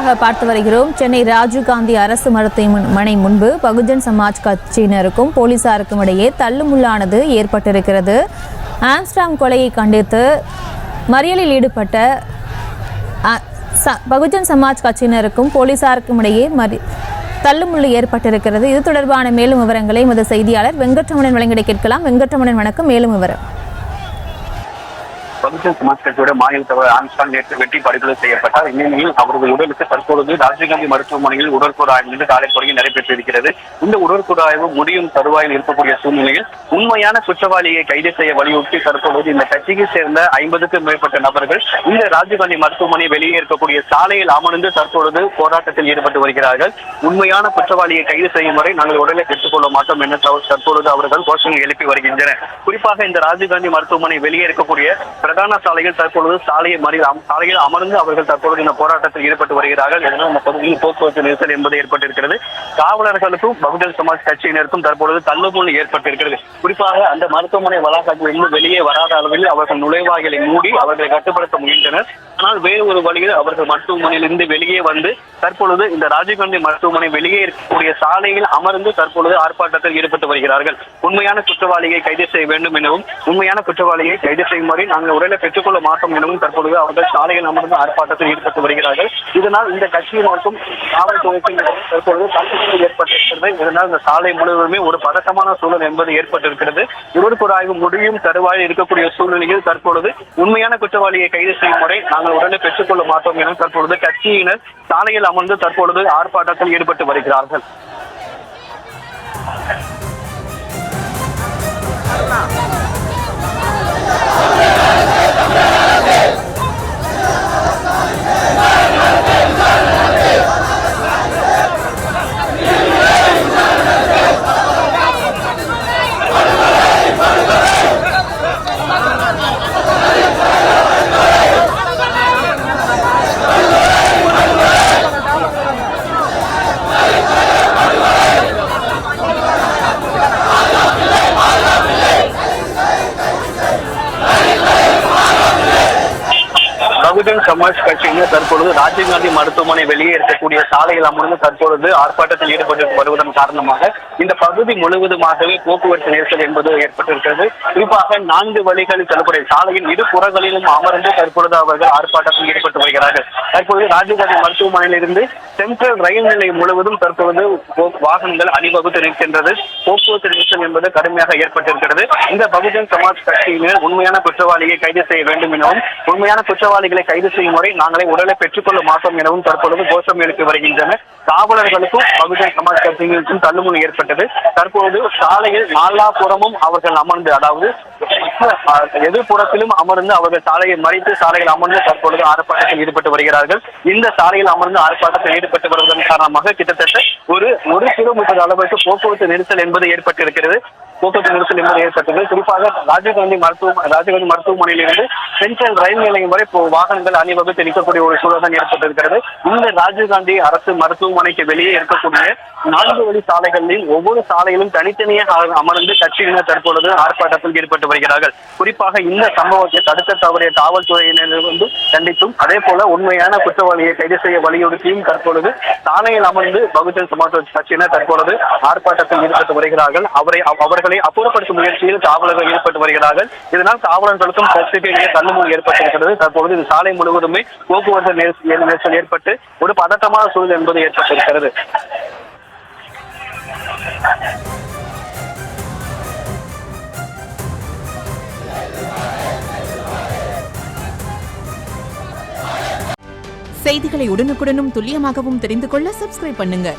செய்தியாக பார்த்து வருகிறோம். சென்னை ராஜீவ்காந்தி அரசு மருத்துவமனை முன்பு பகுஜன் சமாஜ் கட்சியினருக்கும் போலீசாருக்கும் இடையே தள்ளுமுள்ளானது ஏற்பட்டிருக்கிறது. ஆம்ஸ்டாங் கொலையை கண்டித்து மறியலில் ஈடுபட்ட பகுஜன் சமாஜ் கட்சியினருக்கும் போலீசாருக்கும் இடையே தள்ளுமுள்ளு ஏற்பட்டிருக்கிறது. இது தொடர்பான மேலும் விவரங்களை எமது செய்தியாளர் வெங்கட்ரமணன் வழங்கிட கேட்கலாம். வெங்கட்ரமணன், வணக்கம். மேலும் விவரம். பகுஜன் சமாஜ் கட்சியோட மாநில தலைவர் ஆம்ஸ்டாங் நேற்று வெட்டி படுகொலை செய்யப்பட்டார். இந்நிலையில் அவரது உடலுக்கு தற்பொழுது ராஜீவ்காந்தி மருத்துவமனையில் உடற்கூறு ஆய்வு காலை தொடங்கி நடைபெற்றிருக்கிறது. இந்த உடற்கூறு ஆய்வு முடியும் தருவாயில் இருக்கக்கூடிய சூழ்நிலையில் உண்மையான குற்றவாளியை கைது செய்ய வலியுறுத்தி தற்பொழுது இந்த கட்சியை சேர்ந்த 50க்கும் மேற்பட்ட நபர்கள் இந்த ராஜீவ்காந்தி மருத்துவமனை வெளியே இருக்கக்கூடிய சாலையில் அமர்ந்து தற்பொழுது போராட்டத்தில் ஈடுபட்டு வருகிறார்கள். உண்மையான குற்றவாளியை கைது செய்யும் வரை நாங்கள் உடலை பெற்றுக்கொள்ள மாட்டோம் என தற்பொழுது அவர்கள் கோஷங்கள் எழுப்பி வருகின்றனர். குறிப்பாக இந்த ராஜீவ்காந்தி மருத்துவமனை வெளியே இருக்கக்கூடிய பிரதான சாலையில் தற்பொழுது சாலையில் அமர்ந்து அவர்கள் தற்பொழுது இந்த போராட்டத்தில் ஈடுபட்டு வருகிறார்கள். இதனால் இந்த பகுதியில் போக்குவரத்து நெரிசல் என்பது ஏற்பட்டிருக்கிறது. காவலர்களுக்கும் பகுஜன் சமாஜ் கட்சியினருக்கும் தற்பொழுது தள்ளுமுள் ஏற்பட்டிருக்கிறது. குறிப்பாக அந்த மருத்துவமனை வளாகத்தில் வெளியே வராத அளவில் அவர்கள் நுழைவாயிலை மூடி அவர்களை கட்டுப்படுத்த முயன்றனர். ஆனால் வேறு ஒரு வழியில் அவர்கள் மருத்துவமனையிலிருந்து வெளியே வந்து தற்பொழுது இந்த ராஜீவ்காந்தி மருத்துவமனை வெளியே இருக்கக்கூடிய சாலையில் அமர்ந்து தற்பொழுது ஆர்ப்பாட்டத்தில் ஈடுபட்டு வருகிறார்கள். உண்மையான குற்றவாளியை கைது செய்ய வேண்டும் எனவும் உண்மையான குற்றவாளியை கைது செய்யும் வரை நாங்கள் உடலை பெற்றுக்கொள்ள மாட்டோம் எனவும் தற்பொழுது அவர்கள் சாலையில் அமர்ந்து ஆர்ப்பாட்டத்தில் ஈடுபட்டு வருகிறார்கள். இதனால் இந்த கட்சியினருக்கும் காவல்துறைக்கும் தற்பொழுது தள்ளுமுள் ஏற்பட்டிருக்கிறது. இதனால் இந்த சாலை முழுவதுமே ஒரு பதட்டமான சூழல் என்பது ஏற்பட்டிருக்கிறது. உடற்கூறு ஆய்வு முடியும் தருவாயில் இருக்கக்கூடிய சூழ்நிலையில் தற்பொழுது உண்மையான குற்றவாளியை கைது செய்யும் வரை நாங்கள் உடலை பெற்றுக்கொள்ள மாட்டோம் என தற்பொழுது கட்சியினர் சாலையில் அமர்ந்து தற்பொழுது ஆர்ப்பாட்டத்தில் ஈடுபட்டு வருகிறார்கள். பகுஜன் சமாஜ் கட்சியினர் தற்பொழுது ராஜீவ்காந்தி மருத்துவமனை வெளியே இருக்கக்கூடிய சாலையில் அமர்ந்து தற்பொழுது ஆர்ப்பாட்டத்தில் ஈடுபட்டு வருவதன் காரணமாக இந்த பகுதி முழுவதுமாகவே போக்குவரத்து நெரிசல் என்பது ஏற்பட்டிருக்கிறது. குறிப்பாக 4 வழிகளில் செல்லக்கூடிய சாலையின் இரு புறங்களிலும் அமர்ந்து தற்பொழுது அவர்கள் ஆர்ப்பாட்டத்தில் ஈடுபட்டு வருகிறார்கள். தற்பொழுது ராஜீவ்காந்தி மருத்துவமனையிலிருந்து சென்ட்ரல் ரயில் நிலையம் முழுவதும் தற்பொழுது வாகனங்கள் அணிவகுத்து நிற்கின்றது. போக்குவரத்து நெரிசல் என்பது கடுமையாக ஏற்பட்டிருக்கிறது. இந்த பகுஜன் சமாஜ் கட்சியினர் உண்மையான குற்றவாளியை கைது செய்ய வேண்டும் எனவும் உண்மையான குற்றவாளிகளை கைது செய்யும் வரை நாங்களே உடலை பெற்றுக்கொள்ள மாட்டோம் எனவும் தற்பொழுது கோஷம் எழுப்பி வருகின்றனர். காவலர்களுக்கும் பகுஜன் சமாஜ் கட்சியினருக்கும் தள்ளுமுள் ஏற்பட்டது. தற்பொழுது சாலையில் நாலாபுறமும் அவர்கள் அமர்ந்து, அதாவது எதிர்ப்புறத்திலும் அமர்ந்து அவர்கள் சாலையை மறித்து சாலையில் அமர்ந்து தற்பொழுது ஆர்ப்பாட்டத்தில் ஈடுபட்டு வருகிறார்கள். இந்த சாலையில் அமர்ந்து ஆர்ப்பாட்டத்தில் ஈடுபட்டு வருவதன் காரணமாக கிட்டத்தட்ட ஒரு கிலோமீட்டர் அளவுக்கு போக்குவரத்து நெரிசல் என்பது ஏற்பட்டிருக்கிறது. குறிப்பாக ராஜீவ்காந்தி மருத்துவமனையிலிருந்து சென்ட்ரல் ரயில் நிலையம் வரை வாகனங்கள் அணிவகுத்து நிற்கக்கூடிய ஒரு சூழல் ஏற்பட்டிருக்கிறது. இந்த ராஜீவ்காந்தி அரசு மருத்துவமனைக்கு வெளியே இருக்கக்கூடிய 4 வழி சாலைகளில் ஒவ்வொரு சாலையிலும் தனித்தனியாக அமர்ந்து கட்சியினர் தற்பொழுது ஆர்ப்பாட்டத்தில் ஈடுபட்டு வருகிறார்கள். குறிப்பாக இந்த சம்பவத்தை தடுக்க தவறிய காவல்துறையினர் கண்டித்தும் அதே போல உண்மையான குற்றவாளியை கைது செய்ய வலியுறுத்தியும் தற்பொழுது சாலையில் அமர்ந்து பகுஜன் சமாஜ் கட்சியினர் தற்பொழுது ஆர்ப்பாட்டத்தில் ஈடுபட்டு வருகிறார்கள். அவர்களை அப்புறப்படுத்தும் முயற்சியில் காவலர்கள் ஈடுபட்டு வருகிறார்கள். இதனால் காவலர்களுக்கும் கட்சியிடையே தள்ளுமுள் ஏற்பட்டிருக்கிறது. தற்பொழுது இந்த சாலை முழுவதுமே போக்குவரத்து நெரிசல் ஏற்பட்டு ஒரு பதட்டமான சூழல் என்பது ஏற்பட்டிருக்கிறது. செய்திகளை உடனுக்குடனும் துல்லியமாகவும் தெரிந்து கொள்ள சப்ஸ்கிரைப் பண்ணுங்க.